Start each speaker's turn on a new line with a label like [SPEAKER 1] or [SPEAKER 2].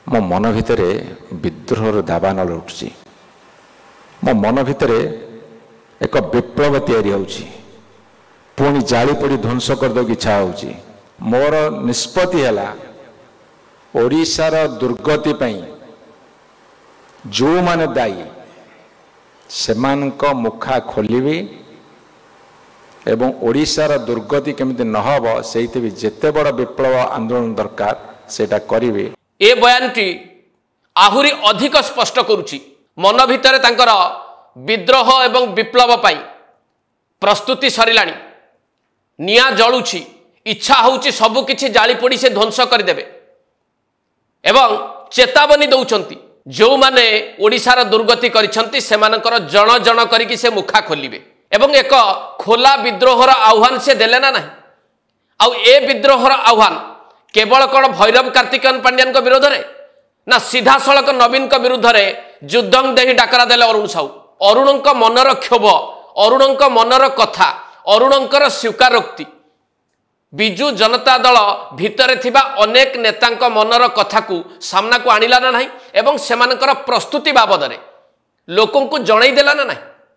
[SPEAKER 1] मो मन भितर विद्रोहर दाबानल उठुची मो मन भितर एक विप्लव तैयारी होउची पुणी जाली पड़ी ध्वंस करदे इच्छा होउची मोर निष्पत्ति है ओडिशार दुर्गति पई जो माने दायी सेमानक मुखा खोलिबी एवं ओडिशार दुर्गति केमिति नहब सेइते भी जेते बड़ विप्लव आंदोलन दरकार सेटा करिवे।
[SPEAKER 2] ए बयानटी आहुरी अधिक स्पष्ट करुची मन भितर तांकर विद्रोह एवं विप्लव पाई प्रस्तुति सरिलाणी निया जलुची इच्छा होउची सबु किछि जाली पड़ी से ध्वंस करदेबे एवं चेतावनी दौचंती जो माने ओडिशार दुर्गति करिसंती सेमानकर जण जण करिकि से मुखा खोलिबे एवं एक खोला विद्रोहर आह्वान से देले ना नहीं आउ ए विद्रोहर आह्वान केवल कौन भैरव कार्तिकेयन पांड्यान विरोध में ना सीधा सड़क नवीन विरुद्ध में युद्धं देही डाकरा देले अरुण साहू अरुण मनर क्षोभ अरुण मनर कथा अरुणकर स्वीकारोक्ति विजु जनता दल भितर थिबा अनेक नेतांक मनर कथा को सामना को आनिला ना नहीं एवं सेमानकर प्रस्तुति बाबद लोकों को जणाई देला ना नहीं।